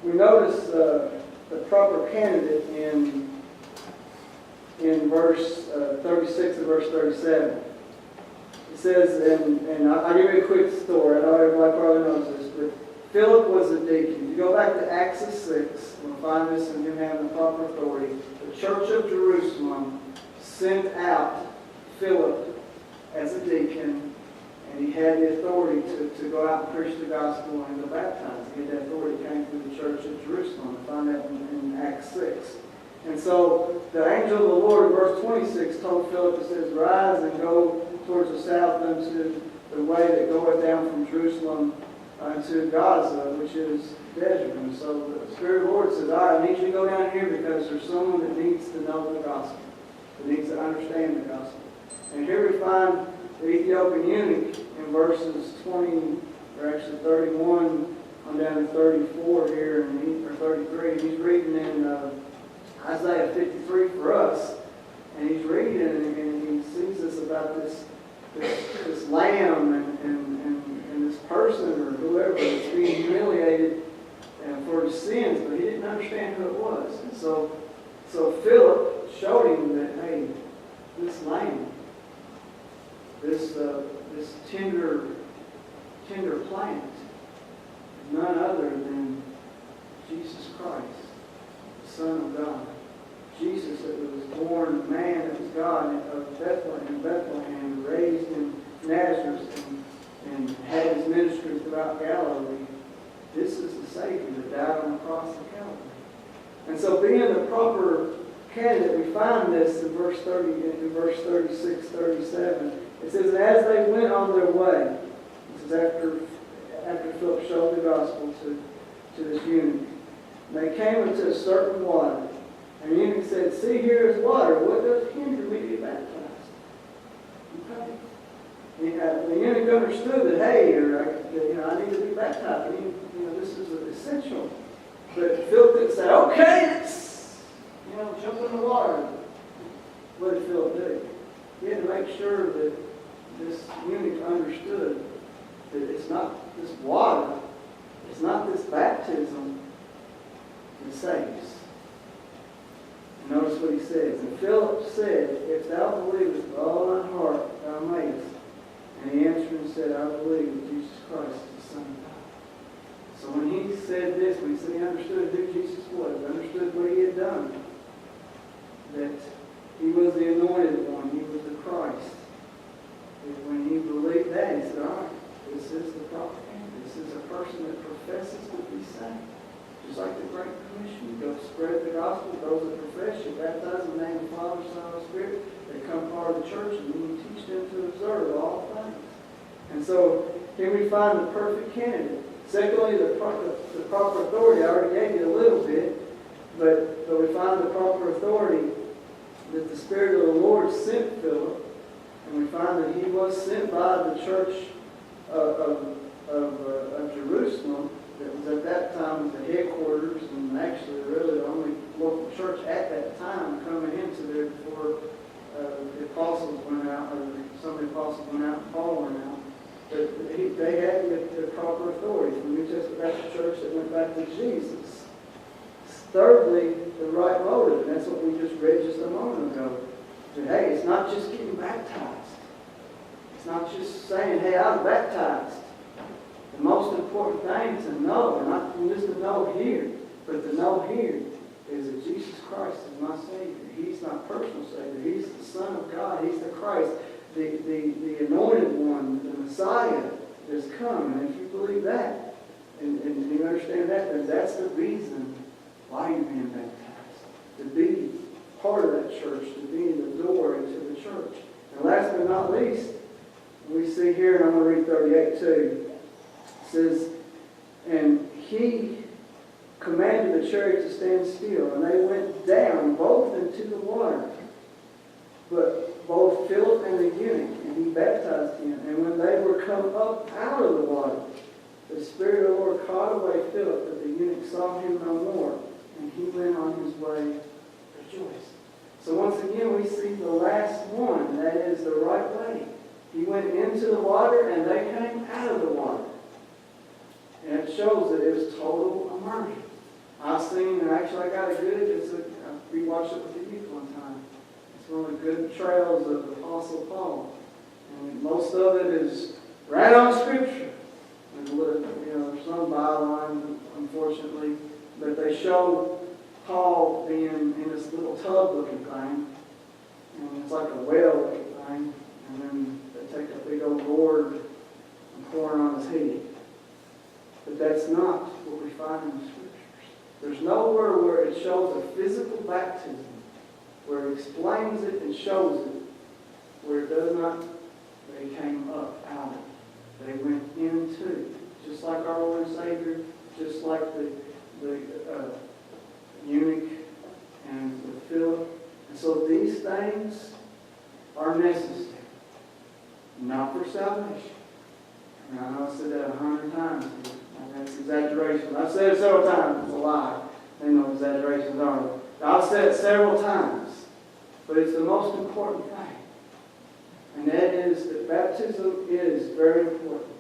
we notice the proper candidate in verse 36 and verse 37. It says, and I'll give you a quick story. I know everybody probably knows this, but Philip was a deacon. If you go back to Acts 6, we'll find this in him having the proper authority. The church of Jerusalem sent out Philip as a deacon, and he had the authority to go out and preach the gospel and to baptize. He had that authority came through the church of Jerusalem. We find that in Acts 6. And so the angel of the Lord in verse 26 told Philip, it says, rise and go towards the south unto the way that goeth down from Jerusalem to Gaza, which is desert. And so the Spirit of the Lord says, all right, I need you to go down here because there's someone that needs to know the gospel, that needs to understand the gospel. And here we find the Ethiopian eunuch in verses 20, or actually 31 on down to 34 here, or 33. He's reading in Isaiah 53 for us, and he's reading and he sees this about this lamb and this person or whoever that's being humiliated for his sins, but he didn't understand who it was. And so Philip showed him that, hey, this lamb, this tender plant, none other than Jesus Christ, the Son of God. Jesus that was born man that was God of Bethlehem, raised in Nazareth and had his ministry throughout Galilee. This is the Savior that died on the cross of Calvary. And so being the proper candidate, we find this in verse 36, 37. It says, as they went on their way, this is after Philip showed the gospel to this eunuch, they came into a certain water. And the eunuch said, see, here is water. What does hinder me to be baptized? Okay. The eunuch understood that, hey, I need to be baptized. This is essential. But Philip didn't say, okay, let's, jump in the water. What did Philip do? He had to make sure that this eunuch understood that it's not this water, it's not this baptism that saves. And notice what he says. And Philip said, if thou believest with all thine heart, thou mayest. And he answered and said, I believe that Jesus Christ is the Son of God. So when he said this, when he said he understood who Jesus was, understood what he had done, that he was the anointed one, he was the Christ. And when he believed that, he said, all right, this is the prophet. This is a person that professes to be saved. Just like the Great Commission, you go spread the gospel, those that profess, you baptize in the name of the Father, Son, and Spirit. They become part of the church, and then you teach them to observe all things. And so here we find the perfect candidate. Secondly, the proper authority. I already gave you a little bit, but we find the proper authority that the Spirit of the Lord sent Philip, and we find that he was sent by the church of Jerusalem. That was at that time the headquarters, and actually really the only local church at that time coming into there before the apostles went out, or some of the apostles went out and Paul went out. But they had the proper authority from the New Testament Baptist Church that went back to Jesus. Thirdly, the right motive, and that's what we just read just a moment ago. That, hey, it's not just getting baptized. It's not just saying, hey, I'm baptized. The most important thing to know, and not just to know here, but to know here, is that Jesus Christ is my Savior. He's my personal Savior. He's the Son of God. He's the Christ, the anointed one, the Messiah that's come. And if you believe that, and you understand that, then that's the reason why you're being baptized. To be part of that church, to be the door into the church. And last but not least, we see here, and I'm going to read 38 too. It says, and he commanded the chariot to stand still, and they went down both into the water. But both Philip and the eunuch, and he baptized him. And when they were come up out of the water, the Spirit of the Lord caught away Philip, but the eunuch saw him no more, and he went on his way rejoicing. So once again, we see the last one, that is the right way. He went into the water, and they came out of the water. And it shows that it was total immersion. seen, and actually I got it good. We watched it with the youth one time. It's one of the good trails of the Apostle Paul. And most of it is right on Scripture. And there's some bylines, unfortunately, but they show Paul being in this little tub-looking thing, and it's like a whale-looking thing, and then they take a big old gourd and pour it on his head. But that's not what we find in the Scriptures. There's nowhere where it shows a physical baptism, where it explains it and shows it, where it does not, they came up out of it. They went into, just like our Lord and Savior, just like the eunuch and the Philip. And so these things are necessary, not for salvation. And I know I said that 100 times. And that's exaggeration. I've said it several times. It's a lie. They know exaggerations are. I've said it several times. But it's the most important thing. And that is that baptism is very important.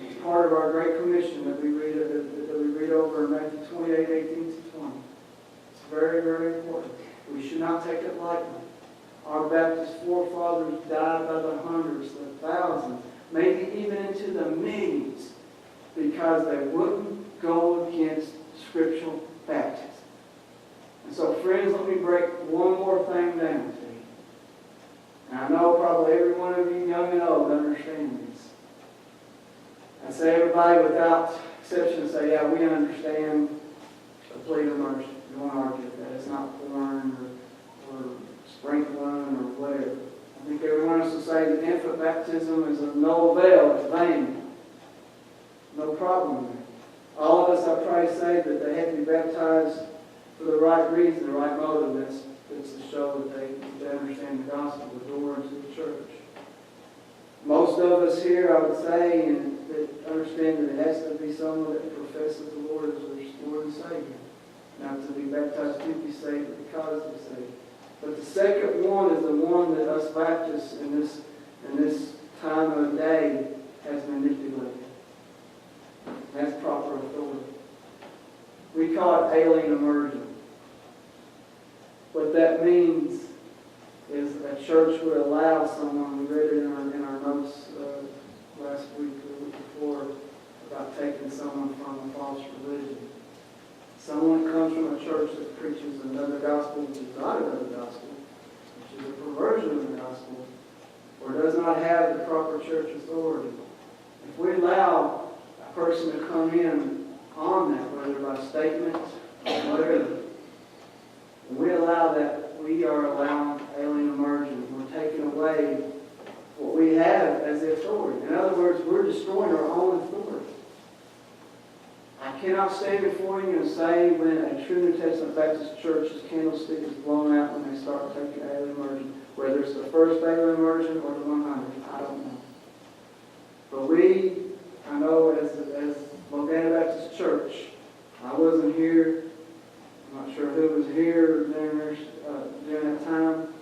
It's part of our Great Commission that we read over in Matthew 28, 18 to 20. It's very, very important. We should not take it lightly. Our Baptist forefathers died by the hundreds, the thousands, maybe even into the millions, because they wouldn't go against scriptural baptism. And so, friends, let me break one more thing down to you. And I know probably every one of you, young and old, understand this. I say everybody without exception say, yeah, we understand complete immersion. We won't argue with that. It's not pouring or sprinkling or whatever. I think everyone else will say that infant baptism is of no avail. It's vain. No problem there. All of us, I pray, say that they have to be baptized for the right reason, the right motive. That's to show that they understand the gospel, the door into the church. Most of us here, I would say, and that understand that it has to be someone that professes the Lord as their Lord and Savior. Not to be baptized to be saved, but because to be saved. But the second one is the one that us Baptists in this time of day has manipulated. That's proper authority. We call it alien immersion. What that means is a church would allow someone, we read it in our notes last week or the week before, about taking someone from a false religion. Someone comes from a church that preaches another gospel, which is not another gospel, which is a perversion of the gospel, or does not have the proper church authority. If we allow a person to come in on that, whether by statement or whatever, when we allow that, we are allowing alien immersion. We're taking away what we have as the authority. In other words, we're destroying our own authority. I cannot stand before you and say when a true New Testament Baptist church's candlestick is blown out when they start taking alien immersion, whether it's the first alien immersion or the 100th, I don't know. But I know as Logana Baptist Church, I wasn't here. I'm not sure who was here during that time,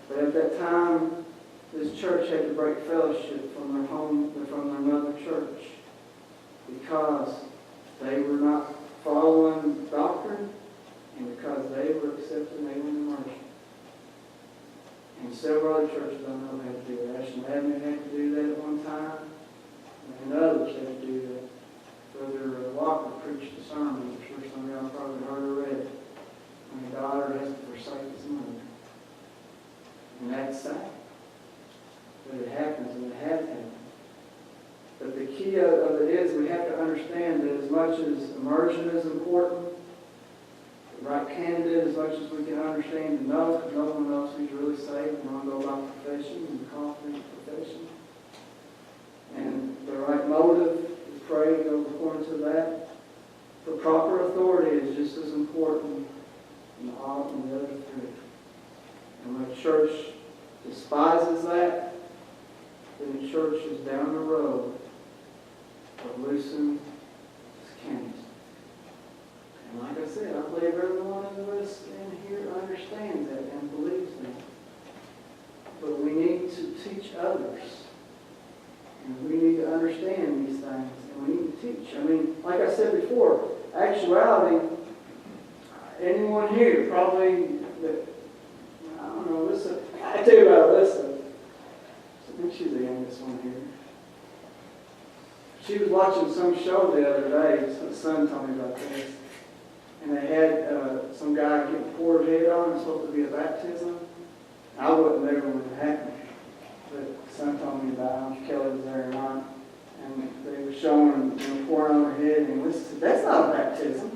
but at that time, this church had to break fellowship from their mother church, because they were not following doctrine and because they were accepting alien immersion. And several other churches I know had to do that. Ashland Avenue had to do that at one time, and others had to do that. Brother Walker preached a sermon, I'm sure some of y'all probably heard or read it, when a daughter has to forsake his mother. And that's sad. But it happens, and it has happened. But the key of it is we have to understand that as much as immersion is important, the right candidate, as much as we can understand and know, because no one knows who's really saved, and all go by profession and confident profession. And the right motive is pray goes according to that. The proper authority is just as important in all of the other three. And when a church despises that, then the church is down the road of loosening its candlestick. And like I said, I believe every one of us in here understands that and believes that. But we need to teach others. And we need to understand these things. And we need to teach. I mean, like I said before, actuality, anyone here probably, that, I don't know, Alyssa, I tell you about Alyssa. I think she's the youngest one here. She was watching some show the other day, so the son told me about this, and they had some guy get poured head on, it's supposed to be a baptism. I wasn't there when it happened, but the son told me about it. Kelly was there or not, and they were showing him pouring on her head, and Alyssa said, "That's not a baptism."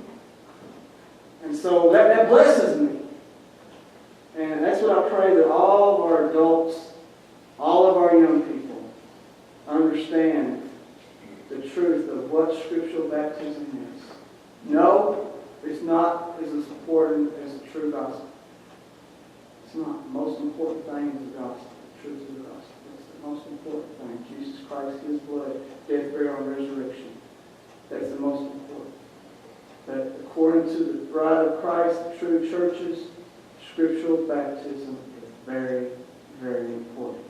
And so that blesses me. And that's what I pray, that all of our adults, all of our young people understand the truth of what scriptural baptism is. No, it's not as important as the true gospel. It's not. The most important thing is the gospel, the truth of the gospel. It's the most important thing. Jesus Christ, His blood, death, burial, and resurrection. That's the most important. That according to the bride of Christ, the true churches, scriptural baptism is very, very important.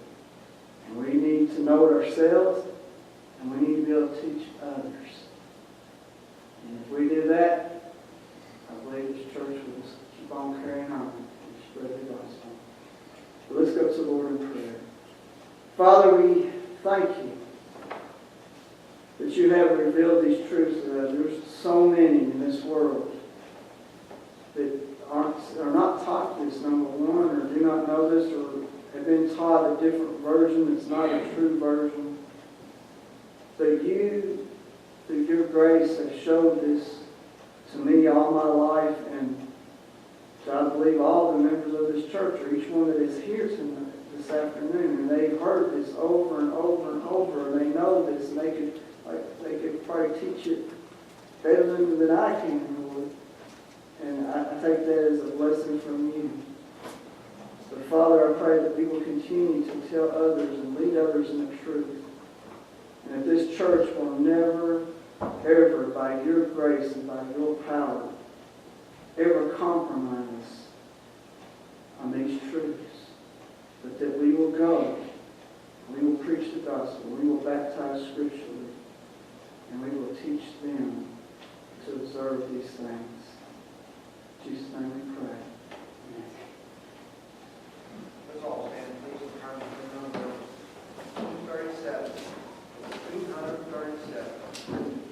And we need to know it ourselves, and we need to be able to teach others. And if we do that, I believe this church will just keep on carrying on and spread the gospel. So let's go to the Lord in prayer. Father, we thank you that you have revealed these truths to us. There's so many in this world that are not taught this, number one, or do not know this, or have been taught a different version that's not a true version. But you, through your grace, have showed this to me all my life, and I believe all the members of this church, or each one that is here tonight, this afternoon, and they've heard this over and over and over, and they know this, and they could probably teach it better than I can, Lord. And I take that as a blessing from you. So, Father, I pray that we will continue to tell others and lead others in the truth. And that this church will never, ever, by your grace and by your power, ever compromise on these truths. But that we will go, we will preach the gospel, we will baptize scripturally, and we will teach them to observe these things. In Jesus' name we pray. Amen. Let's all stand, please, and turn to number 237. 237.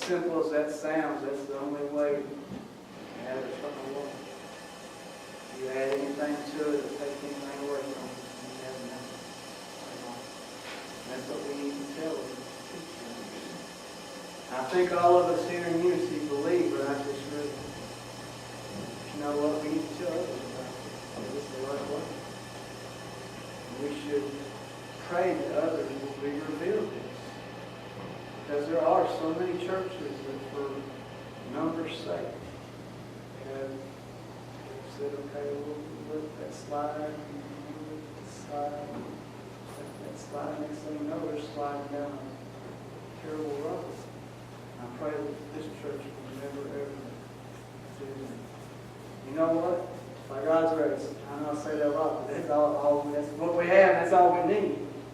Simple as that sounds, that's the only way to have it from the Lord. If you add anything to it or take anything away from it, you have nothing. That's what we need to tell them. I think all of us here in unity believe, but I just really, you know what, we need to tell others about it. It's the right way. And we should pray that others will be revealed this. Because there are so many churches that for numbers' sake have said, okay, we'll let that slide, we'll let that slide, next thing you know, they're sliding down a terrible road. I pray that this church will never, ever do that. You know what? By God's grace, I know I say that a lot, but that's what we have, that's all we need.